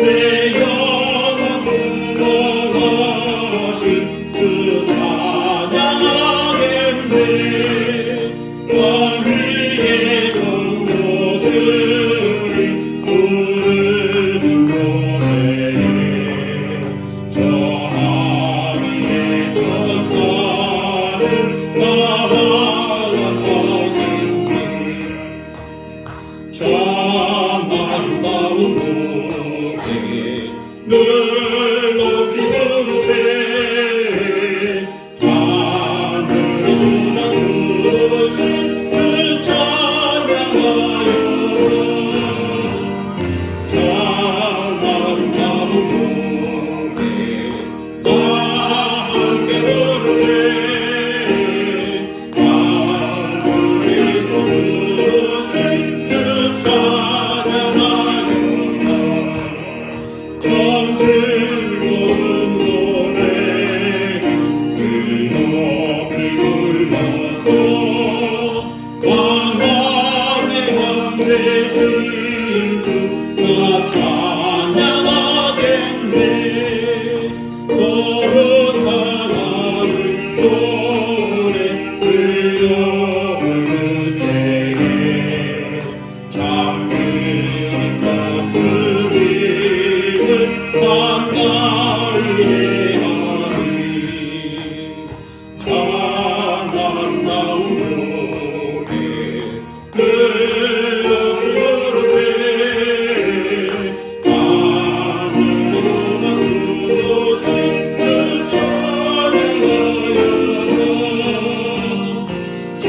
내 영혼 구원하신 그 찬양하겠네. 왕 위의 성도들이 부르는 노래에 저 하늘의 천사들 따라가겠네. 참 아름다운 노래 늘 높이 부르세. 하늘에서만 주신 주 찬양하여 참 아름다운 노래 나 함께 부르세. 하늘에서 주신 주 찬양하여 참 즐거운 노래 늘 높이 불러서 왕왕의 왕 되신 주 나 찬양하겠네. 거룩한 하늘 노래 들려올 때에 잠들었던 주님을 반가이 대하리. 참 아름다운 노래 늘 높이 부르세. 하늘에서만 주신 주 찬양하여 참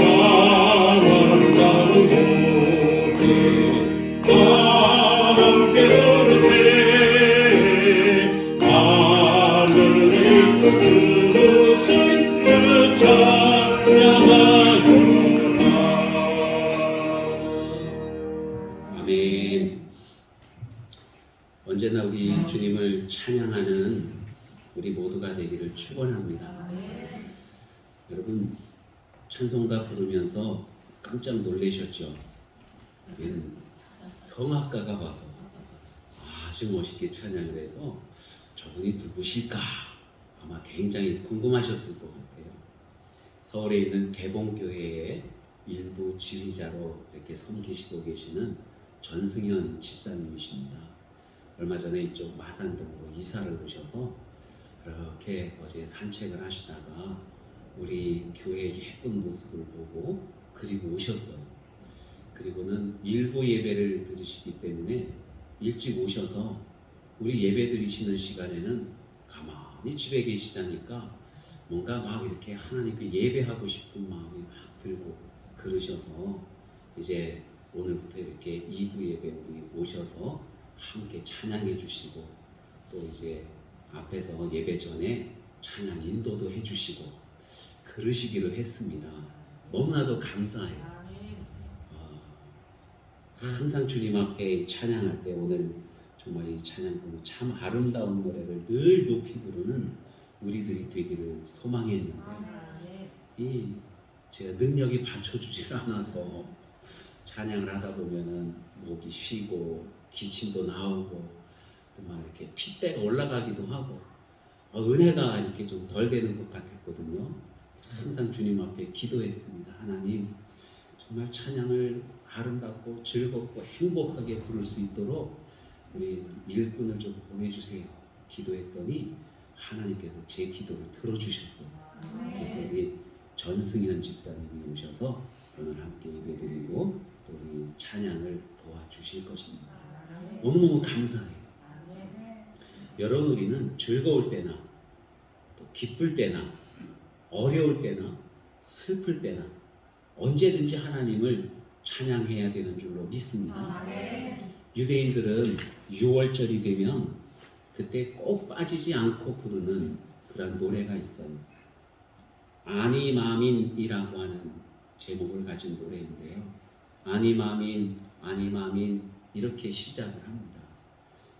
아름다운 노래 나 함께 부르세. 하늘에 주신 주 찬양하여라. 아멘. 언제나 우리 주님을 찬양하는 우리 모두가 되기를 축원합니다. 여러분 찬송가 부르면서 깜짝 놀라셨죠? 성악가가 와서 아주 멋있게 찬양을 해서 저분이 누구실까 아마 굉장히 궁금하셨을 것 같아요. 서울에 있는 개봉교회의 일부 지휘자로 이렇게 섬기시고 계시는 전승현 집사님이십니다. 얼마 전에 이쪽 마산동으로 이사를 오셔서 이렇게 어제 산책을 하시다가 우리 교회의 예쁜 모습을 보고 그리고 오셨어요. 그리고는 일부 예배를 드리시기 때문에 일찍 오셔서 우리 예배 드리시는 시간에는 가만히 집에 계시자니까 뭔가 막 이렇게 하나님께 예배하고 싶은 마음이 막 들고 그러셔서 이제 오늘부터 이렇게 2부 예배 우리 오셔서 함께 찬양해 주시고 또 이제 앞에서 예배 전에 찬양 인도도 해 주시고 그러시기로 했습니다. 너무나도 감사해요. 항상 주님 앞에 찬양할 때 오늘 정말 이 찬양 부르는 참 아름다운 노래를 늘 높이 부르는 우리들이 되기를 소망했는데 이 제가 능력이 받쳐주질 않아서 찬양을 하다 보면은 목이 쉬고 기침도 나오고 또 막 이렇게 핏대가 올라가기도 하고 은혜가 이렇게 좀 덜 되는 것 같았거든요. 항상 주님 앞에 기도했습니다. 하나님 정말 찬양을 아름답고 즐겁고 행복하게 부를 수 있도록 우리 일꾼을 좀 보내주세요. 기도했더니 하나님께서 제 기도를 들어주셨어요. 그래서 우리 전승현 집사님이 오셔서 오늘 함께 예배드리고 또 우리 찬양을 도와주실 것입니다. 너무너무 감사해요. 여러분 우리는 즐거울 때나 또 기쁠 때나 어려울 때나 슬플 때나 언제든지 하나님을 찬양해야 되는 줄로 믿습니다. 유대인들은 6월절이 되면 그때 꼭 빠지지 않고 부르는 그런 노래가 있어요. 아니마민이라고 하는 제목을 가진 노래인데요. 아니마민 아니마민 이렇게 시작을 합니다.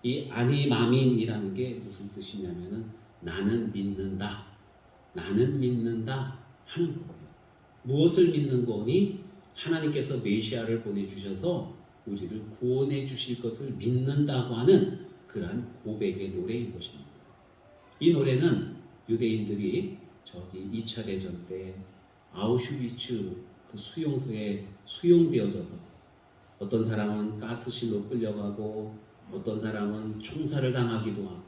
이 아니마민이라는 게 무슨 뜻이냐면은 나는 믿는다, 나는 믿는다 하는 거예요. 무엇을 믿는 거니? 하나님께서 메시아를 보내주셔서 우리를 구원해 주실 것을 믿는다고 하는 그러한 고백의 노래인 것입니다. 이 노래는 유대인들이 저기 2차 대전 때 아우슈비츠 그 수용소에 수용되어져서 어떤 사람은 가스실로 끌려가고 어떤 사람은 총살을 당하기도 하고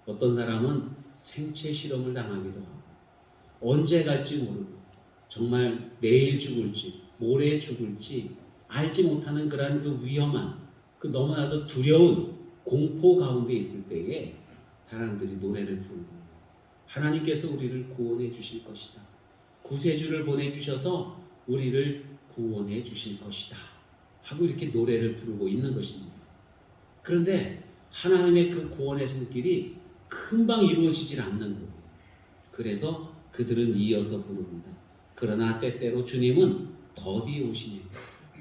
어떤 사람은 생체 실험을 당하기도 하고 언제 갈지 모르고 정말 내일 죽을지 모레 죽을지 알지 못하는 그러한 그 위험한 그 너무나도 두려운 공포 가운데 있을 때에 사람들이 노래를 부르고 하나님께서 우리를 구원해 주실 것이다. 구세주를 보내주셔서 우리를 구원해 주실 것이다. 하고 이렇게 노래를 부르고 있는 것입니다. 그런데 하나님의 그 구원의 손길이 금방 이루어지질 않는 거예요. 그래서 그들은 이어서 부릅니다. 그러나 때때로 주님은 더디 오시네,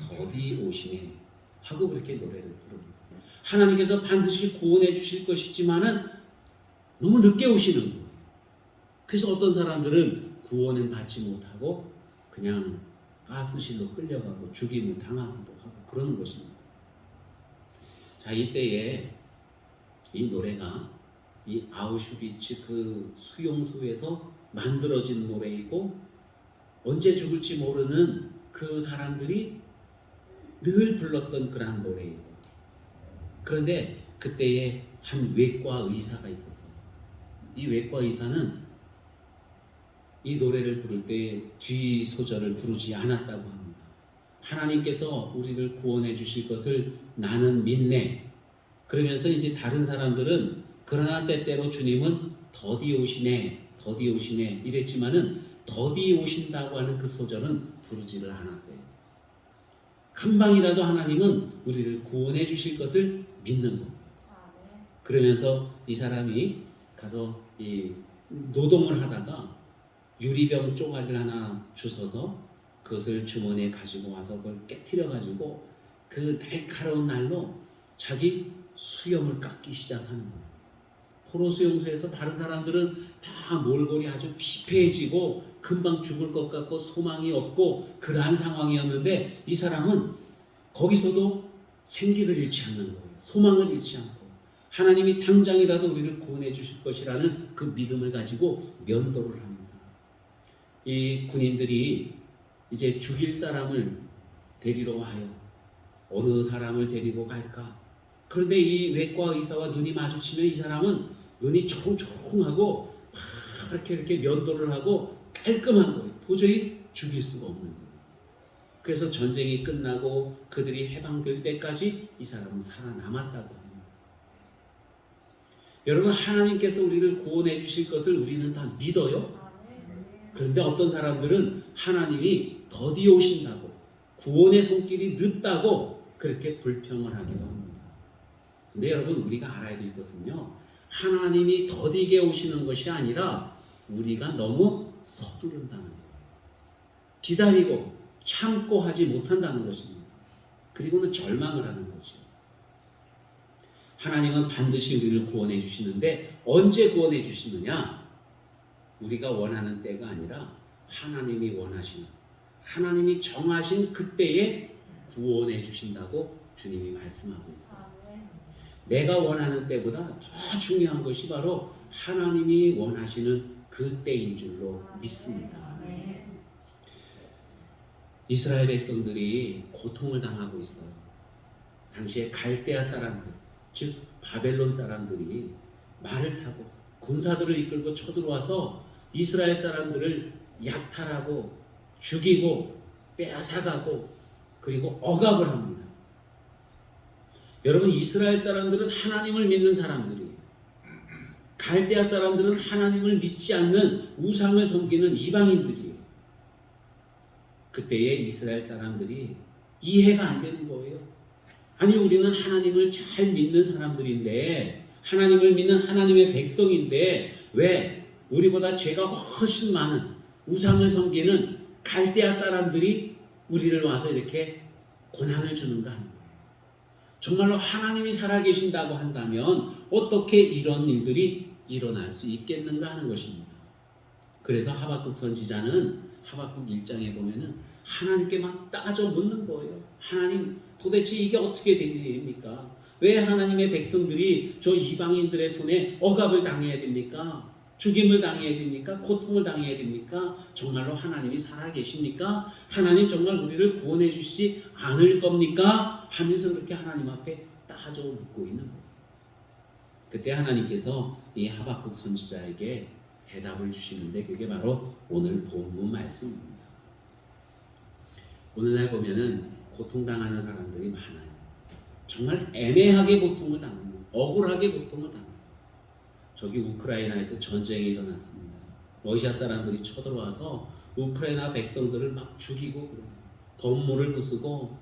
더디 오시네 하고 그렇게 노래를 부릅니다. 하나님께서 반드시 구원해 주실 것이지만은 너무 늦게 오시는 거예요. 그래서 어떤 사람들은 구원은 받지 못하고 그냥 가스실로 끌려가고 죽임을 당하기도 하고 그러는 것입니다. 자, 이때에 이 노래가 이 아우슈비츠 그 수용소에서 만들어진 노래이고 언제 죽을지 모르는 그 사람들이 늘 불렀던 그러한 노래이고 그런데 그때에 한 외과 의사가 있었어요. 이 외과 의사는 이 노래를 부를 때 뒤 소절을 부르지 않았다고 합니다. 하나님께서 우리를 구원해 주실 것을 나는 믿네. 그러면서 이제 다른 사람들은 그러나 때때로 주님은 더디 오시네, 더디 오시네 이랬지만은 더디 오신다고 하는 그 소절은 부르지를 않았대요. 금방이라도 하나님은 우리를 구원해 주실 것을 믿는 겁니다. 그러면서 이 사람이 가서 이 노동을 하다가 유리병 쪼가리를 하나 주워서 그것을 주머니에 가지고 와서 그걸 깨트려 가지고 그 날카로운 날로 자기 수염을 깎기 시작하는 거예요. 포로 수용소에서 다른 사람들은 다 몰골이 아주 피폐해지고 금방 죽을 것 같고 소망이 없고 그러한 상황이었는데 이 사람은 거기서도 생기를 잃지 않는 거예요. 소망을 잃지 않고 하나님이 당장이라도 우리를 구원해 주실 것이라는 그 믿음을 가지고 면도를 합니다. 이 군인들이 이제 죽일 사람을 데리러 와요. 어느 사람을 데리고 갈까? 그런데 이 외과 의사와 눈이 마주치면 이 사람은 눈이 초롱초롱하고 이렇게 면도를 하고 깔끔한 거예요. 도저히 죽일 수가 없는 거예요. 그래서 전쟁이 끝나고 그들이 해방될 때까지 이 사람은 살아남았다고 합니다. 여러분, 하나님께서 우리를 구원해 주실 것을 우리는 다 믿어요. 그런데 어떤 사람들은 하나님이 더디 오신다고 구원의 손길이 늦다고 그렇게 불평을 하기도 합니다. 근데 여러분, 우리가 알아야 될 것은요, 하나님이 더디게 오시는 것이 아니라 우리가 너무 서두른다는 거예요. 기다리고 참고 하지 못한다는 것입니다. 그리고는 절망을 하는 거죠. 하나님은 반드시 우리를 구원해 주시는데 언제 구원해 주시느냐? 우리가 원하는 때가 아니라 하나님이 원하시는, 하나님이 정하신 그때에 구원해 주신다고 주님이 말씀하고 있어요. 내가 원하는 때보다 더 중요한 것이 바로 하나님이 원하시는 그 때인 줄로 믿습니다. 이스라엘 백성들이 고통을 당하고 있어요. 당시에 갈대아 사람들, 즉 바벨론 사람들이 말을 타고 군사들을 이끌고 쳐들어와서 이스라엘 사람들을 약탈하고 죽이고 빼앗아가고 그리고 억압을 합니다. 여러분, 이스라엘 사람들은 하나님을 믿는 사람들이에요. 갈대아 사람들은 하나님을 믿지 않는 우상을 섬기는 이방인들이에요. 그때에 이스라엘 사람들이 이해가 안 되는 거예요. 아니, 우리는 하나님을 잘 믿는 사람들인데, 하나님을 믿는 하나님의 백성인데 왜 우리보다 죄가 훨씬 많은 우상을 섬기는 갈대아 사람들이 우리를 와서 이렇게 고난을 주는가 하는 거예요. 정말로 하나님이 살아계신다고 한다면 어떻게 이런 일들이 일어날 수 있겠는가 하는 것입니다. 그래서 하박국 선지자는 하박국 1장에 보면은 하나님께 막 따져 묻는 거예요. 하나님, 도대체 이게 어떻게 된 일입니까? 왜 하나님의 백성들이 저 이방인들의 손에 억압을 당해야 됩니까? 죽임을 당해야 됩니까? 고통을 당해야 됩니까? 정말로 하나님이 살아계십니까? 하나님 정말 우리를 구원해 주시지 않을 겁니까? 하면서 그렇게 하나님 앞에 따져 묻고 있는 거예요. 그때 하나님께서 이 하박국 선지자에게 대답을 주시는데 그게 바로 오늘 본문 말씀입니다. 오늘날 보면은 고통당하는 사람들이 많아요. 정말 애매하게 고통을 당합니다. 억울하게 고통을 당합니다. 저기 우크라이나에서 전쟁이 일어났습니다. 러시아 사람들이 쳐들어와서 우크라이나 백성들을 막 죽이고 그래요. 건물을 부수고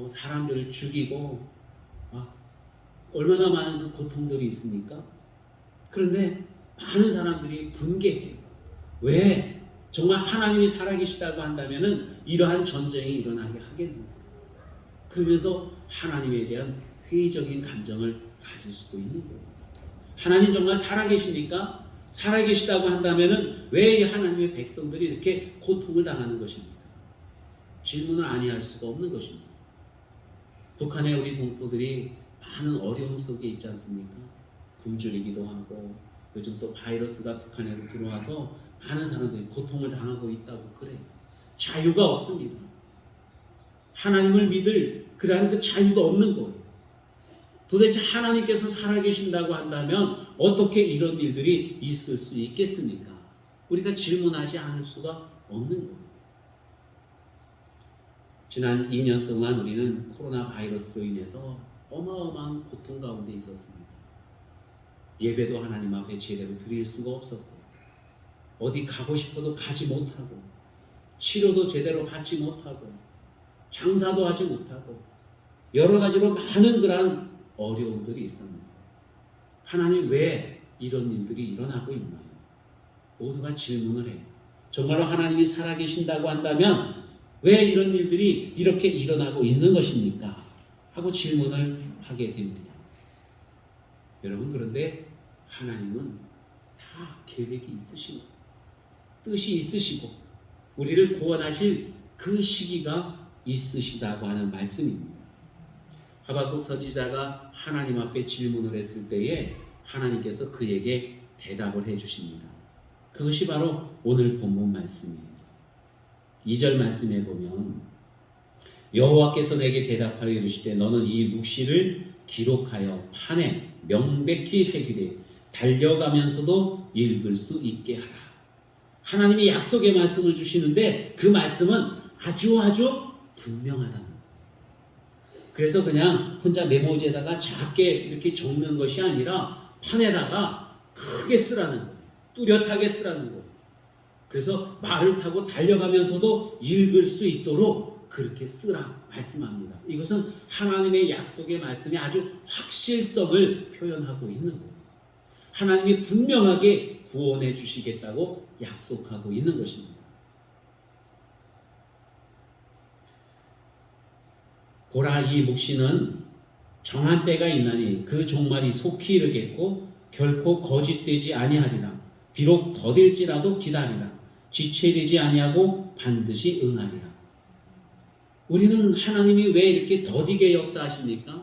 사람들을 죽이고 막 얼마나 많은 그 고통들이 있습니까? 그런데 많은 사람들이 분개해요. 왜? 정말 하나님이 살아계시다고 한다면은 이러한 전쟁이 일어나게 하겠는가? 그러면서 하나님에 대한 회의적인 감정을 가질 수도 있는 거예요. 하나님 정말 살아계십니까? 살아계시다고 한다면은 왜 이 하나님의 백성들이 이렇게 고통을 당하는 것입니까? 질문을 아니할 수가 없는 것입니다. 북한의 우리 동포들이 많은 어려움 속에 있지 않습니까? 굶주리기도 하고 요즘 또 바이러스가 북한에도 들어와서 많은 사람들이 고통을 당하고 있다고 그래요. 자유가 없습니다. 하나님을 믿을 그러한 그 자유도 없는 거예요. 도대체 하나님께서 살아계신다고 한다면 어떻게 이런 일들이 있을 수 있겠습니까? 우리가 질문하지 않을 수가 없는 거예요. 지난 2년 동안 우리는 코로나 바이러스로 인해서 어마어마한 고통 가운데 있었습니다. 예배도 하나님 앞에 제대로 드릴 수가 없었고 어디 가고 싶어도 가지 못하고 치료도 제대로 받지 못하고 장사도 하지 못하고 여러 가지로 많은 그런 어려움들이 있습니다. 하나님 왜 이런 일들이 일어나고 있나요? 모두가 질문을 해요. 정말로 하나님이 살아계신다고 한다면 왜 이런 일들이 이렇게 일어나고 있는 것입니까? 하고 질문을 하게 됩니다. 여러분 그런데 하나님은 다 계획이 있으시고 뜻이 있으시고 우리를 구원하실 그 시기가 있으시다고 하는 말씀입니다. 하박국 선지자가 하나님 앞에 질문을 했을 때에 하나님께서 그에게 대답을 해주십니다. 그것이 바로 오늘 본문 말씀입니다. 2절 말씀에 보면 여호와께서 내게 대답하여 이르시되 너는 이 묵시를 기록하여 판에 명백히 새기되 달려가면서도 읽을 수 있게 하라. 하나님이 약속의 말씀을 주시는데 그 말씀은 아주 분명하다는 거예요. 그래서 그냥 혼자 메모지에다가 작게 이렇게 적는 것이 아니라 판에다가 크게 쓰라는 거예요. 뚜렷하게 쓰라는 거예요. 그래서 말을 타고 달려가면서도 읽을 수 있도록 그렇게 쓰라 말씀합니다. 이것은 하나님의 약속의 말씀이 아주 확실성을 표현하고 있는 거예요. 하나님이 분명하게 구원해 주시겠다고 약속하고 있는 것입니다. 보라 이 묵시는 정한 때가 있나니 그 종말이 속히 이르겠고 결코 거짓되지 아니하리라. 비록 더딜지라도 기다리라. 지체되지 아니하고 반드시 응하리라. 우리는 하나님이 왜 이렇게 더디게 역사하십니까?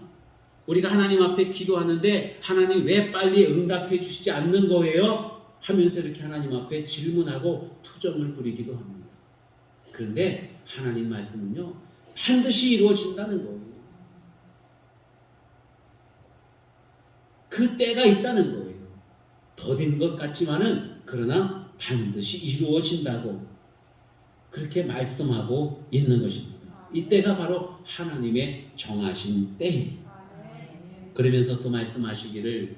우리가 하나님 앞에 기도하는데 하나님 왜 빨리 응답해 주시지 않는 거예요? 하면서 이렇게 하나님 앞에 질문하고 투정을 부리기도 합니다. 그런데 하나님 말씀은요 반드시 이루어진다는 거예요. 그 때가 있다는 거예요. 더딘 것 같지만은 그러나 반드시 이루어진다고 그렇게 말씀하고 있는 것입니다. 이때가 바로 하나님의 정하신 때예요. 그러면서 또 말씀하시기를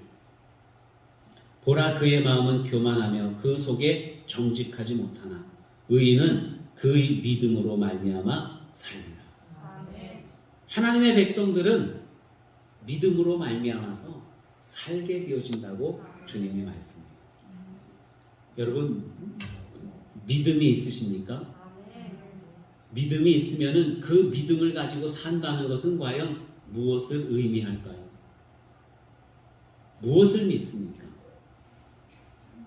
보라 그의 마음은 교만하며 그 속에 정직하지 못하나 의인은 그의 믿음으로 말미암아 살리라. 하나님의 백성들은 믿음으로 말미암아서 살게 되어진다고 주님이 말씀해요. 여러분 믿음이 있으십니까? 믿음이 있으면은 그 믿음을 가지고 산다는 것은 과연 무엇을 의미할까요? 무엇을 믿습니까?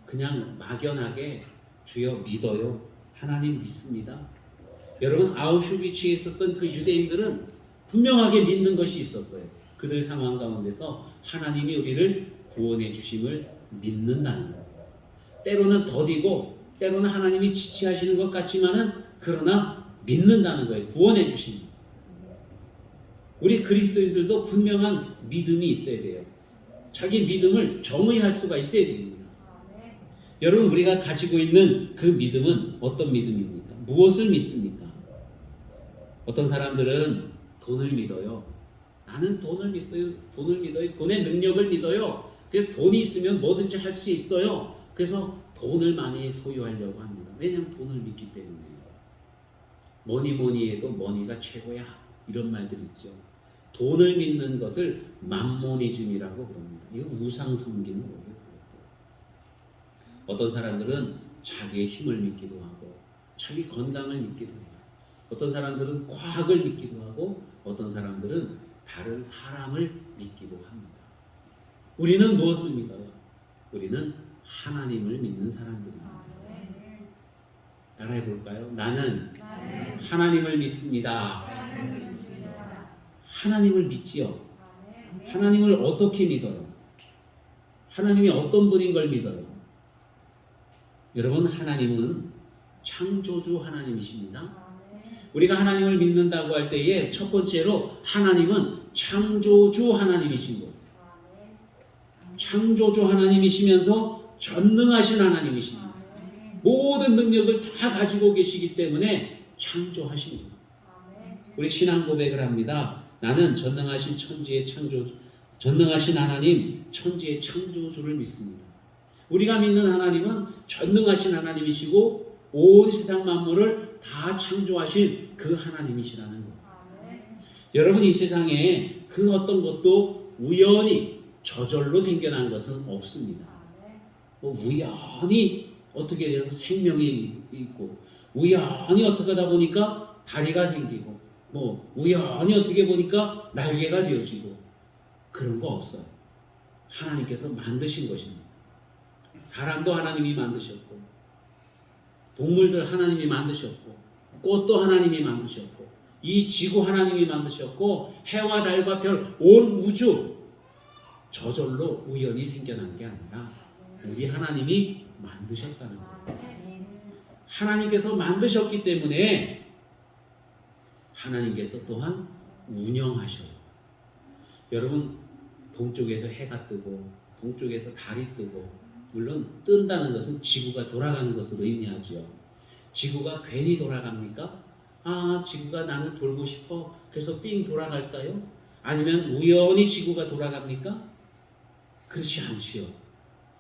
그냥 막연하게 주여 믿어요. 하나님 믿습니다. 여러분 아우슈비츠에 있었던 그 유대인들은 분명하게 믿는 것이 있었어요. 그들 상황 가운데서 하나님이 우리를 구원해 주심을 믿는다는 거예요. 때로는 더디고 때로는 하나님이 지체하시는 것 같지만은 그러나 믿는다는 거예요. 구원해 주심. 우리 그리스도인들도 분명한 믿음이 있어야 돼요. 자기 믿음을 정의할 수가 있어야 됩니다. 여러분, 우리가 가지고 있는 그 믿음은 어떤 믿음입니까? 무엇을 믿습니까? 어떤 사람들은 돈을 믿어요. 나는 돈을 믿어요. 돈을 믿어요. 돈의 능력을 믿어요. 그래서 돈이 있으면 뭐든지 할 수 있어요. 그래서 돈을 많이 소유하려고 합니다. 왜냐하면 돈을 믿기 때문에요. 뭐니 해도 머니가 최고야. 이런 말들이 있죠. 돈을 믿는 것을 맘모니즘이라고 그럽니다. 이거 우상 섬기는 거예요. 어떤 사람들은 자기의 힘을 믿기도 하고 자기 건강을 믿기도 해요. 어떤 사람들은 과학을 믿기도 하고 어떤 사람들은 다른 사람을 믿기도 합니다. 우리는 무엇을 믿어요? 우리는 하나님을 믿는 사람들입니다. 따라해 볼까요? 나는 하나님을 믿습니다. 하나님을 믿지요. 하나님을 어떻게 믿어요? 하나님이 어떤 분인 걸 믿어요? 여러분, 하나님은 창조주 하나님이십니다. 우리가 하나님을 믿는다고 할 때에 첫 번째로 하나님은 창조주 하나님이신 거예요. 창조주 하나님이시면서 전능하신 하나님이십니다. 모든 능력을 다 가지고 계시기 때문에 창조하신 거예요. 우리 신앙 고백을 합니다. 나는 전능하신 전능하신 하나님, 천지의 창조주를 믿습니다. 우리가 믿는 하나님은 전능하신 하나님이시고 온 세상 만물을 다 창조하신 그 하나님이시라는 거예요. 여러분, 이 세상에 그 어떤 것도 우연히 저절로 생겨난 것은 없습니다. 우연히 어떻게 돼서 생명이 있고 우연히 어떻게 하다 보니까 다리가 생기고 우연히 어떻게 보니까 날개가 되어지고 그런 거 없어요. 하나님께서 만드신 것입니다. 사람도 하나님이 만드셨고 동물들 하나님이 만드셨고 꽃도 하나님이 만드셨고 이 지구 하나님이 만드셨고 해와 달과 별 온 우주 저절로 우연히 생겨난 게 아니라 우리 하나님이 만드셨다는 거예요. 하나님께서 만드셨기 때문에 하나님께서 또한 운영하셔요. 여러분, 동쪽에서 해가 뜨고 동쪽에서 달이 뜨고 물론 뜬다는 것은 지구가 돌아가는 것을 의미하지요. 지구가 괜히 돌아갑니까? 지구가 나는 돌고 싶어 그래서 삥 돌아갈까요? 아니면 우연히 지구가 돌아갑니까? 그렇지 않지요.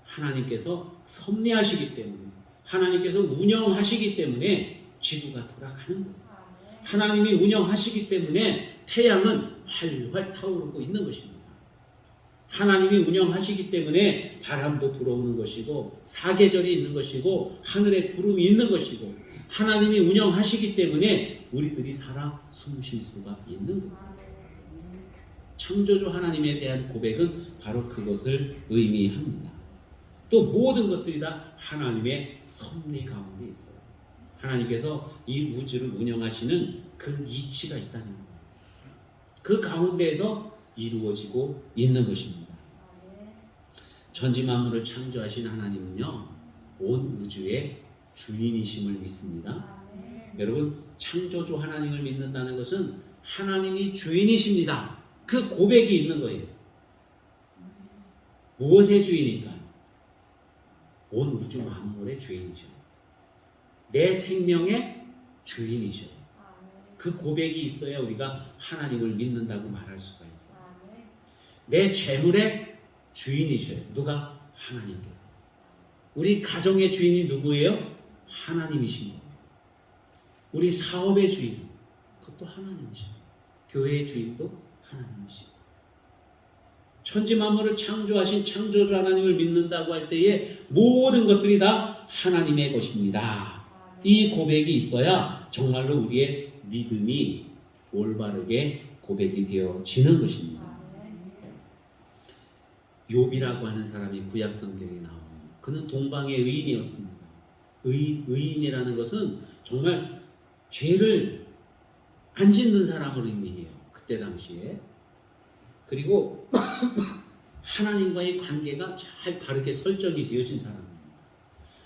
하나님께서 섭리하시기 때문에 하나님께서 운영하시기 때문에 지구가 돌아가는 거예요. 하나님이 운영하시기 때문에 태양은 활활 타오르고 있는 것입니다. 하나님이 운영하시기 때문에 바람도 불어오는 것이고 사계절이 있는 것이고 하늘에 구름이 있는 것이고 하나님이 운영하시기 때문에 우리들이 살아 숨 쉴 수가 있는 거예요. 창조주 하나님에 대한 고백은 바로 그것을 의미합니다. 또 모든 것들이 다 하나님의 섭리 가운데 있어요. 하나님께서 이 우주를 운영하시는 그 이치가 있다는 거예요. 그 가운데에서 이루어지고 있는 것입니다. 전지 만물을 창조하신 하나님은요, 온 우주의 주인이심을 믿습니다. 여러분, 창조주 하나님을 믿는다는 것은 하나님이 주인이십니다. 그 고백이 있는 거예요. 무엇의 주인인가요? 온 우주 만물의 주인이셔요. 내 생명의 주인이셔요. 그 고백이 있어야 우리가 하나님을 믿는다고 말할 수가 있어요. 내 재물의 주인이셔요. 누가? 하나님께서. 우리 가정의 주인이 누구예요? 하나님이십니다. 우리 사업의 주인, 그것도 하나님이십니다. 교회의 주인도 하나님이시고 천지 만물을 창조하신 창조주 하나님을 믿는다고 할 때에 모든 것들이 다 하나님의 것입니다. 이 고백이 있어야 정말로 우리의 믿음이 올바르게 고백이 되어지는 것입니다. 욥이라고 하는 사람이 구약 성경에 나와요. 그는 동방의 의인이었습니다. 의인이라는 것은 정말 죄를 안 짓는 사람을 의미해요. 그때 당시에 그리고 하나님과의 관계가 잘 바르게 설정이 되어진 사람입니다.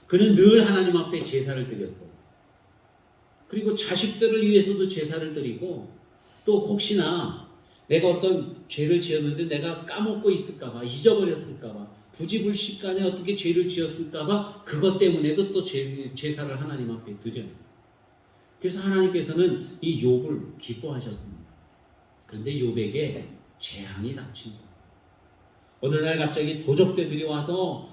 그는 늘 하나님 앞에 제사를 드렸어요. 그리고 자식들을 위해서도 제사를 드리고, 또 혹시나 내가 어떤 죄를 지었는데 내가 까먹고 있을까봐, 잊어버렸을까봐, 부지불식간에 어떻게 죄를 지었을까봐 그것 때문에도 또 제사를 하나님 앞에 드려요. 그래서 하나님께서는 이 욥을 기뻐하셨습니다. 그런데 욥에게 재앙이 닥친 거예요. 어느 날 갑자기 도적들이 와서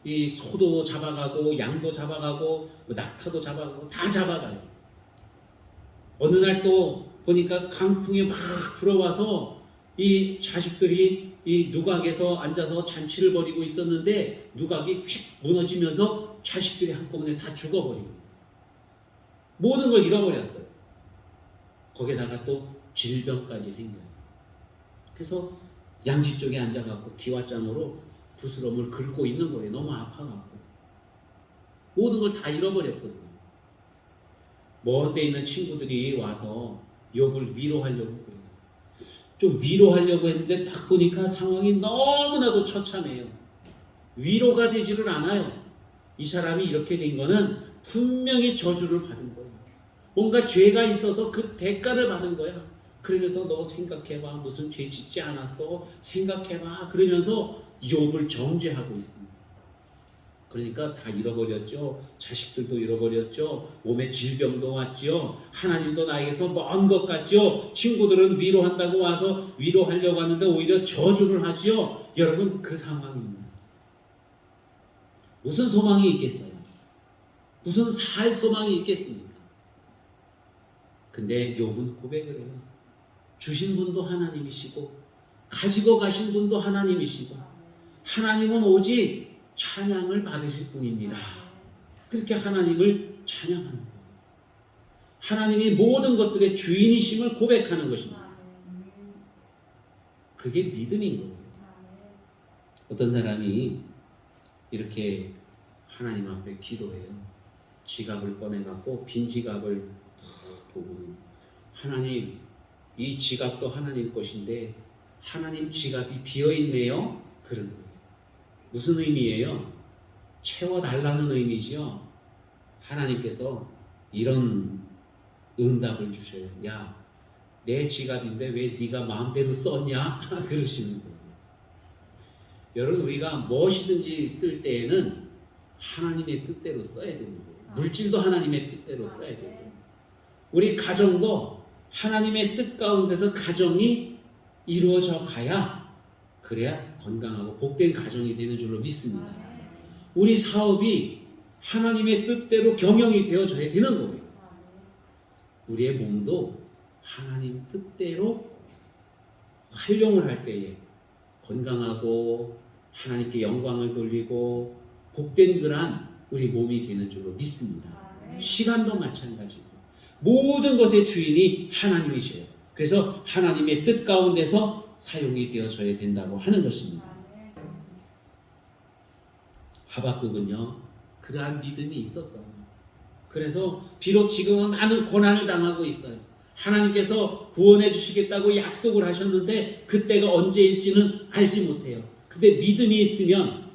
이 소도 잡아가고 양도 잡아가고 낙타도 잡아가고 다 잡아가요. 어느 날 또 보니까 강풍이 막 불어와서 이 자식들이 이 누각에서 앉아서 잔치를 벌이고 있었는데 누각이 휙 무너지면서 자식들이 한꺼번에 다 죽어버리고 모든 걸 잃어버렸어요. 거기다가 또 질병까지 생겨요. 그래서 양지 쪽에 앉아갖고 기와장으로 부스럼을 긁고 있는 거예요. 너무 아파갖고 모든 걸 다 잃어버렸거든요. 먼 데 있는 친구들이 와서 욥을 위로하려고 그래요. 좀 위로하려고 했는데 딱 보니까 상황이 너무나도 처참해요. 위로가 되지를 않아요. 이 사람이 이렇게 된 거는 분명히 저주를 받은 거예요. 뭔가 죄가 있어서 그 대가를 받은 거야. 그러면서 너 생각해봐. 무슨 죄 짓지 않았어? 생각해봐. 그러면서 욥을 정죄하고 있습니다. 그러니까 다 잃어버렸죠. 자식들도 잃어버렸죠. 몸에 질병도 왔죠. 하나님도 나에게서 먼 것 같죠. 친구들은 위로한다고 와서 위로하려고 하는데 오히려 저주를 하지요. 여러분, 그 상황입니다. 무슨 소망이 있겠어요? 무슨 살 소망이 있겠습니까? 근데 욥은 고백을 해요. 주신 분도 하나님이시고 가지고 가신 분도 하나님이시고 하나님은 오직 찬양을 받으실 분입니다. 그렇게 하나님을 찬양하는 거예요. 하나님이 모든 것들의 주인이심을 고백하는 것입니다. 그게 믿음인 거예요. 어떤 사람이 이렇게 하나님 앞에 기도해요. 지갑을 꺼내갖고 빈 지갑을 딱 보고는 하나님, 이 지갑도 하나님 것인데 하나님 지갑이 비어있네요. 그런 거예요. 무슨 의미예요? 채워달라는 의미죠. 하나님께서 이런 응답을 주셔요. 야, 내 지갑인데 왜 네가 마음대로 썼냐? 그러시는 거예요. 여러분, 우리가 무엇이든지 쓸 때에는 하나님의 뜻대로 써야 되는 거예요. 물질도 하나님의 뜻대로 써야 되고, 우리 가정도 하나님의 뜻 가운데서 가정이 이루어져 가야, 그래야 건강하고 복된 가정이 되는 줄로 믿습니다. 우리 사업이 하나님의 뜻대로 경영이 되어져야 되는 거예요. 우리의 몸도 하나님 뜻대로 활용을 할 때에 건강하고 하나님께 영광을 돌리고 복된 그런 우리 몸이 되는 줄로 믿습니다. 시간도 마찬가지고 모든 것의 주인이 하나님이셔요. 그래서 하나님의 뜻 가운데서 사용이 되어져야 된다고 하는 것입니다. 하박국은요, 그러한 믿음이 있었어요. 그래서 비록 지금은 많은 고난을 당하고 있어요. 하나님께서 구원해 주시겠다고 약속을 하셨는데 그때가 언제일지는 알지 못해요. 근데 믿음이 있으면,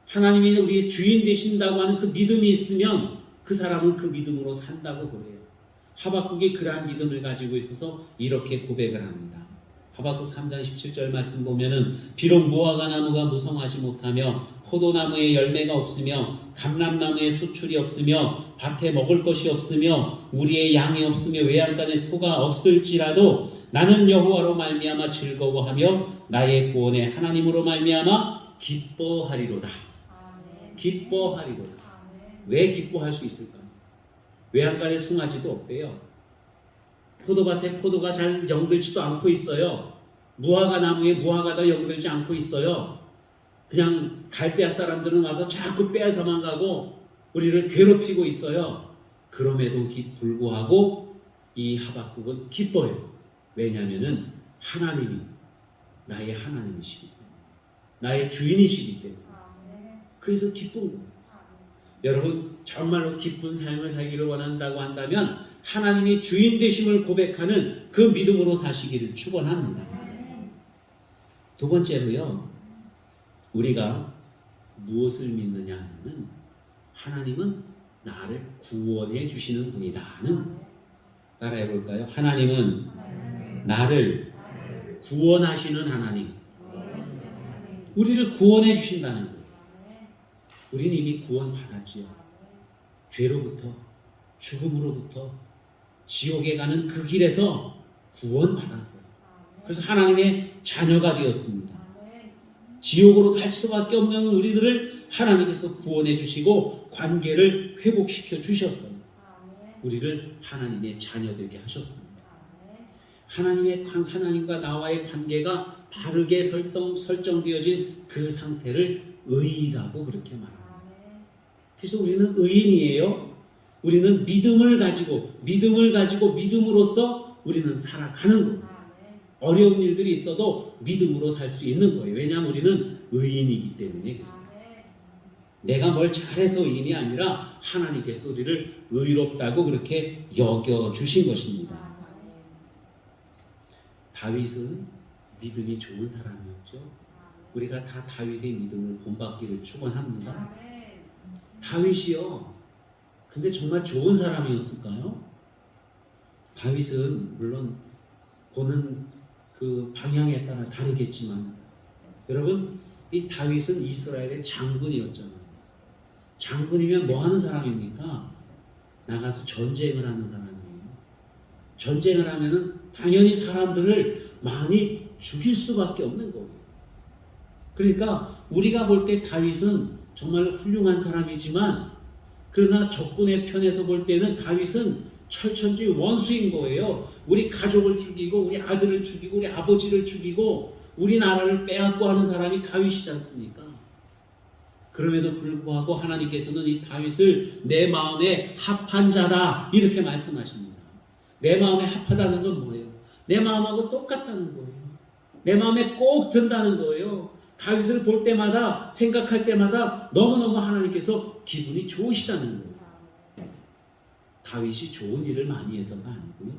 하나님이 우리의 주인 되신다고 하는 그 믿음이 있으면 그 사람은 그 믿음으로 산다고 그래요. 하박국이 그러한 믿음을 가지고 있어서 이렇게 고백을 합니다. 하박국 3장 17절 말씀 보면은 비록 무화과 나무가 무성하지 못하며 포도나무에 열매가 없으며 감람나무에 소출이 없으며 밭에 먹을 것이 없으며 우리의 양이 없으며 외양간에 소가 없을지라도 나는 여호와로 말미암아 즐거워하며 나의 구원의 하나님으로 말미암아 기뻐하리로다. 기뻐하리로다. 왜 기뻐할 수 있을까요? 외양간에 송아지도 없대요. 포도밭에 포도가 잘 연글지도 않고 있어요. 무화과 나무에 무화과도 연글지 않고 있어요. 그냥 갈대아 사람들은 와서 자꾸 빼앗아만 가고 우리를 괴롭히고 있어요. 그럼에도 불구하고 이 하박국은 기뻐요. 왜냐하면 하나님이 나의 하나님이시기 때문에, 나의 주인이시기 때문에. 그래서 기쁜 거예요. 여러분, 정말로 기쁜 삶을 살기를 원한다고 한다면 하나님이 주인 되심을 고백하는 그 믿음으로 사시기를 축원합니다. 두 번째로요, 우리가 무엇을 믿느냐 하면은 하나님은 나를 구원해 주시는 분이다 하는, 따라해 볼까요? 하나님은 나를 구원하시는 하나님, 우리를 구원해 주신다는 거예요. 우리는 이미 구원받았지요. 죄로부터, 죽음으로부터, 지옥에 가는 그 길에서 구원받았어요. 그래서 하나님의 자녀가 되었습니다. 지옥으로 갈 수밖에 없는 우리들을 하나님께서 구원해 주시고 관계를 회복시켜 주셨어요. 우리를 하나님의 자녀 되게 하셨습니다. 하나님과 나와의 관계가 바르게 설정되어진 그 상태를 의라고 그렇게 말합니다. 그래서 우리는 의인이에요. 우리는 믿음을 가지고 믿음으로써 우리는 살아가는 거예요. 어려운 일들이 있어도 믿음으로 살 수 있는 거예요. 왜냐하면 우리는 의인이기 때문에 그래요. 내가 뭘 잘해서 의인이 아니라 하나님께서 우리를 의롭다고 그렇게 여겨주신 것입니다. 다윗은 믿음이 좋은 사람이었죠. 우리가 다 다윗의 믿음을 본받기를 축원합니다. 다윗이요, 근데 정말 좋은 사람이었을까요? 다윗은 물론 보는 그 방향에 따라 다르겠지만, 여러분, 이 다윗은 이스라엘의 장군이었잖아요. 장군이면 뭐 하는 사람입니까? 나가서 전쟁을 하는 사람이에요. 전쟁을 하면은 당연히 사람들을 많이 죽일 수밖에 없는 거예요. 그러니까 우리가 볼 때 다윗은 정말 훌륭한 사람이지만, 그러나 적군의 편에서 볼 때는 다윗은 철천지 원수인 거예요. 우리 가족을 죽이고, 우리 아들을 죽이고, 우리 아버지를 죽이고, 우리나라를 빼앗고 하는 사람이 다윗이지 않습니까? 그럼에도 불구하고 하나님께서는 이 다윗을 내 마음에 합한 자다 이렇게 말씀하십니다. 내 마음에 합하다는 건 뭐예요? 내 마음하고 똑같다는 거예요. 내 마음에 꼭 든다는 거예요. 다윗을 볼 때마다, 생각할 때마다 너무너무 하나님께서 기분이 좋으시다는 거예요. 다윗이 좋은 일을 많이 해서가 아니고요.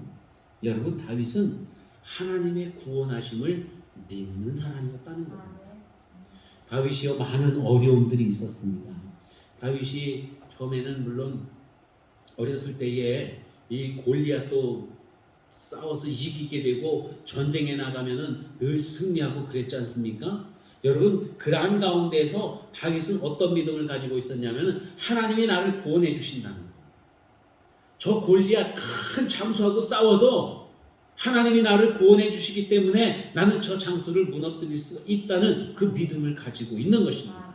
여러분, 다윗은 하나님의 구원하심을 믿는 사람이었다는 겁니다. 다윗이요, 많은 어려움들이 있었습니다. 다윗이 처음에는 물론 어렸을 때에 이 골리앗도 싸워서 이기게 되고 전쟁에 나가면은 늘 승리하고 그랬지 않습니까? 여러분, 그러한 가운데서 다윗은 어떤 믿음을 가지고 있었냐면은 하나님이 나를 구원해 주신다는 거예요. 저 골리앗 큰 장수하고 싸워도 하나님이 나를 구원해 주시기 때문에 나는 저 장수를 무너뜨릴 수 있다는 그 믿음을 가지고 있는 것입니다.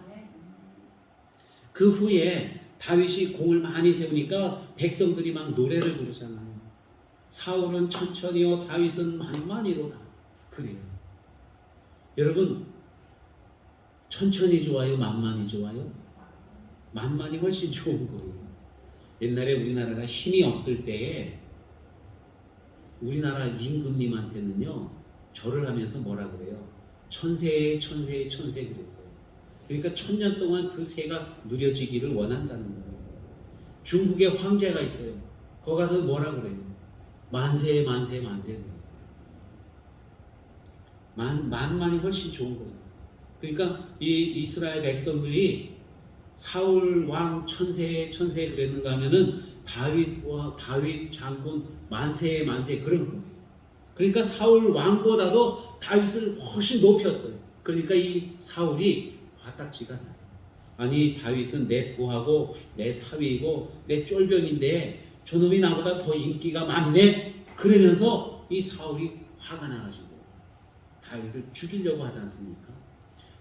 그 후에 다윗이 공을 많이 세우니까 백성들이 막 노래를 부르잖아요. 사울은 천천히요, 다윗은 만만히로다. 그래요. 여러분, 천천히 좋아요, 만만히 좋아요? 만만히 훨씬 좋은 거예요. 옛날에 우리나라가 힘이 없을 때에 우리나라 임금님한테는요, 절을 하면서 뭐라 그래요? 천세 그랬어요. 그러니까 1000년 동안 그 세가 누려지기를 원한다는 거예요. 중국에 황제가 있어요. 거기 가서 뭐라 그래요? 만세 그래요. 만만이 훨씬 좋은 거죠. 그러니까 이 이스라엘 백성들이 사울 왕 천세 그랬는가 하면은 다윗 장군 만세 그런 거예요. 그러니까 사울 왕보다도 다윗을 훨씬 높였어요. 그러니까 이 사울이 화딱지가 나요. 아니, 다윗은 내 부하고 내 사위이고 내 쫄병인데 저놈이 나보다 더 인기가 많네? 그러면서 이 사울이 화가 나가지고 다윗을 죽이려고 하지 않습니까?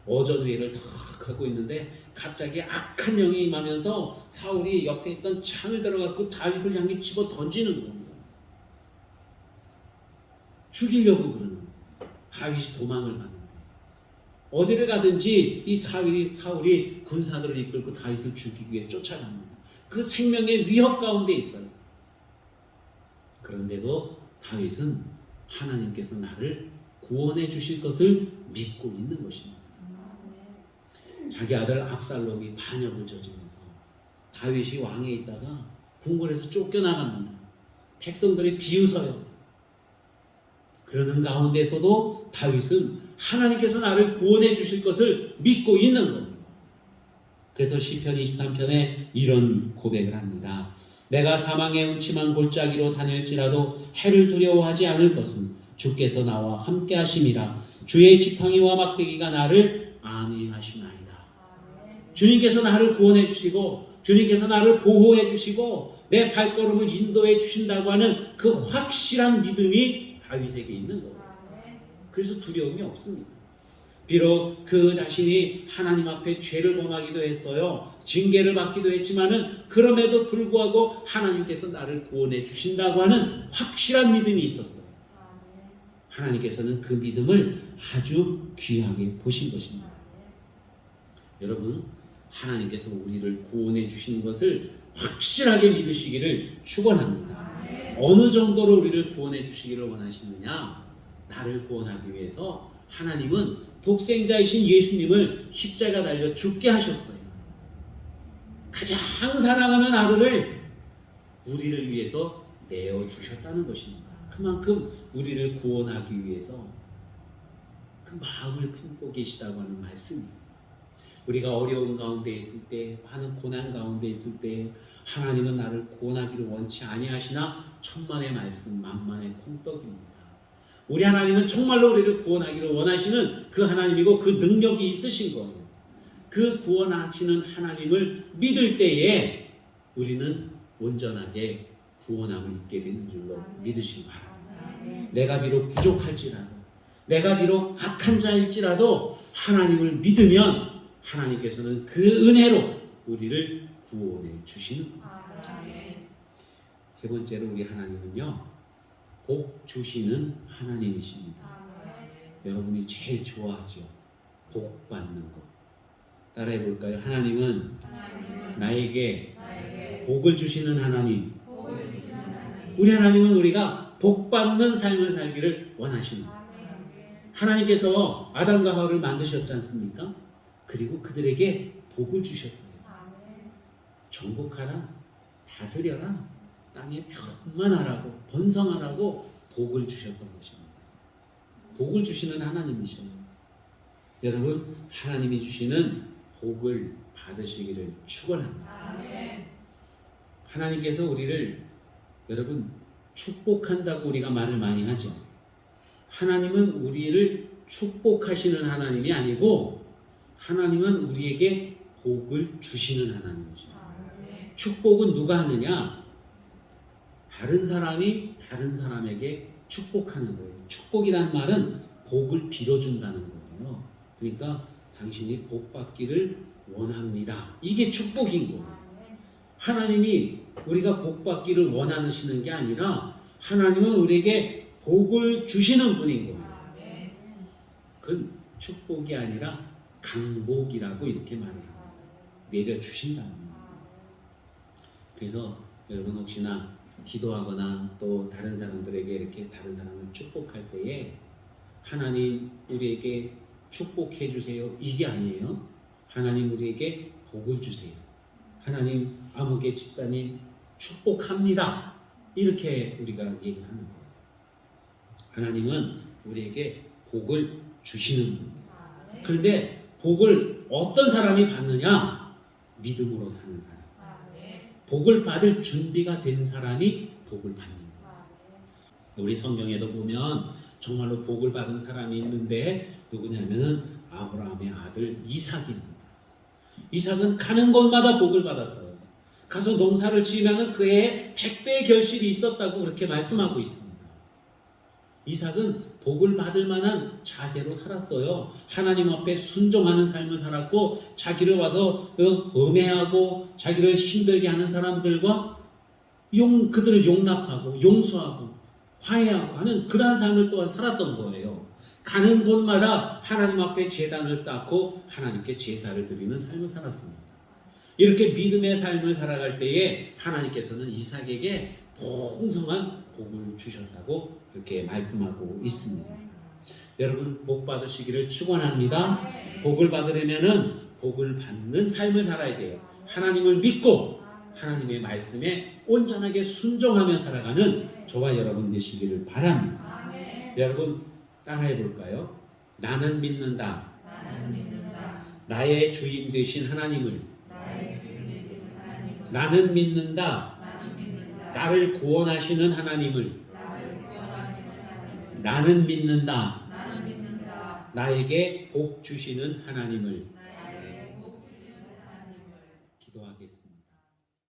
어전위를 다 하고 있는데 갑자기 악한 영이 임하면서 사울이 옆에 있던 창을 들어가고 다윗을 향해 집어 던지는 겁니다. 죽이려고 그러는 거예요. 다윗이 도망을 가는데 어디를 가든지 이 사울이 군사들을 이끌고 다윗을 죽이기 위해 쫓아갑니다. 그 생명의 위협 가운데 있어요. 그런데도 다윗은 하나님께서 나를 구원해 주실 것을 믿고 있는 것입니다. 자기 아들 압살롬이 반역을 저지르면서 다윗이 왕에 있다가 궁궐에서 쫓겨나갑니다. 백성들이 비웃어요. 그러는 가운데서도 다윗은 하나님께서 나를 구원해 주실 것을 믿고 있는 거예요. 그래서 시편 23편에 이런 고백을 합니다. 내가 사망의 음침한 골짜기로 다닐지라도 해를 두려워하지 않을 것은 주께서 나와 함께 하심이라. 주의 지팡이와 막대기가 나를 안위하시나이다. 주님께서 나를 구원해 주시고 주님께서 나를 보호해 주시고 내 발걸음을 인도해 주신다고 하는 그 확실한 믿음이 다윗에게 있는 거예요. 그래서 두려움이 없습니다. 비록 그 자신이 하나님 앞에 죄를 범하기도 했어요. 징계를 받기도 했지만은 그럼에도 불구하고 하나님께서 나를 구원해 주신다고 하는 확실한 믿음이 있었어요. 하나님께서는 그 믿음을 아주 귀하게 보신 것입니다. 여러분, 하나님께서 우리를 구원해 주시는 것을 확실하게 믿으시기를 축원합니다. 어느 정도로 우리를 구원해 주시기를 원하시느냐? 나를 구원하기 위해서 하나님은 독생자이신 예수님을 십자가 달려 죽게 하셨어요. 가장 사랑하는 아들을 우리를 위해서 내어주셨다는 것입니다. 그만큼 우리를 구원하기 위해서 그 마음을 품고 계시다고 하는 말씀입니다. 우리가 어려운 가운데 있을 때, 많은 고난 가운데 있을 때 하나님은 나를 구원하기를 원치 아니하시나? 천만의 말씀 만만의 콩떡입니다. 우리 하나님은 정말로 우리를 구원하기를 원하시는 그 하나님이고 그 능력이 있으신 거예요. 그 구원하시는 하나님을 믿을 때에 우리는 온전하게 구원함을 입게 되는 줄로 믿으시기 바랍니다. 내가 비록 부족할지라도, 내가 비록 악한 자일지라도 하나님을 믿으면 하나님께서는 그 은혜로 우리를 구원해 주시는 겁니다. 세 번째로 우리 하나님은요, 복 주시는 하나님이십니다. 여러분이 제일 좋아하죠? 복 받는 것. 따라해 볼까요? 하나님은 나에게 복을 주시는 하나님. 우리 하나님은 우리가 복 받는 삶을 살기를 원하십니다. 하나님께서 아담과 하와를 만드셨지 않습니까? 그리고 그들에게 복을 주셨어요. 정복하라, 다스려라, 땅에 평만하라고, 번성하라고 복을 주셨던 것입니다. 복을 주시는 하나님이셔요. 여러분, 하나님이 주시는 복을 받으시기를 축원합니다. 하나님께서 우리를, 여러분, 축복한다고 우리가 말을 많이 하죠. 하나님은 우리를 축복하시는 하나님이 아니고 하나님은 우리에게 복을 주시는 하나님이죠. 축복은 누가 하느냐? 다른 사람이 다른 사람에게 축복하는 거예요. 축복이란 말은 복을 빌어준다는 거예요. 그러니까 당신이 복 받기를 원합니다. 이게 축복인 거예요. 하나님이 우리가 복 받기를 원하시는 게 아니라 하나님은 우리에게 복을 주시는 분인 거예요. 그건 축복이 아니라 강복이라고 이렇게 말해요. 내려주신다는 거예요. 그래서 여러분 혹시나 기도하거나 또 다른 사람들에게 이렇게 다른 사람을 축복할 때에 하나님 우리에게 축복해 주세요, 이게 아니에요. 하나님 우리에게 복을 주세요. 하나님 아무개 집사님 축복합니다, 이렇게 우리가 얘기를 하는 거예요. 하나님은 우리에게 복을 주시는 분이에요. 그런데 복을 어떤 사람이 받느냐? 믿음으로 사는 사람. 복을 받을 준비가 된 사람이 복을 받는 거예요. 우리 성경에도 보면 정말로 복을 받은 사람이 있는데 누구냐면은 아브라함의 아들 이삭입니다. 이삭은 가는 곳마다 복을 받았어요. 가서 농사를 지으면 그의 100배의 결실이 있었다고 그렇게 말씀하고 있습니다. 이삭은 복을 받을 만한 자세로 살았어요. 하나님 앞에 순종하는 삶을 살았고 자기를 와서 음해하고 자기를 힘들게 하는 사람들과 그들을 용납하고 용서하고 화해하고 하는 그러한 삶을 또한 살았던 거예요. 가는 곳마다 하나님 앞에 제단을 쌓고 하나님께 제사를 드리는 삶을 살았습니다. 이렇게 믿음의 삶을 살아갈 때에 하나님께서는 이삭에게 풍성한 복을 주셨다고 그렇게 말씀하고 있습니다. 여러분 복 받으시기를 축원합니다. 복을 받으려면은 복을 받는 삶을 살아야 돼요. 하나님을 믿고 하나님의 말씀에 온전하게 순종하며 살아가는 저와 여러분 되시기를 바랍니다. 여러분 따라해 볼까요? 나는 믿는다. 나는 믿는다. 나의 주인 되신 하나님을. 나의 주인 되신 하나님을. 나는 믿는다. 나는 믿는다. 나를 구원하시는 하나님을. 나를 구원하시는 하나님을. 나는 믿는다. 나는 믿는다. 나에게 복 주시는 하나님을.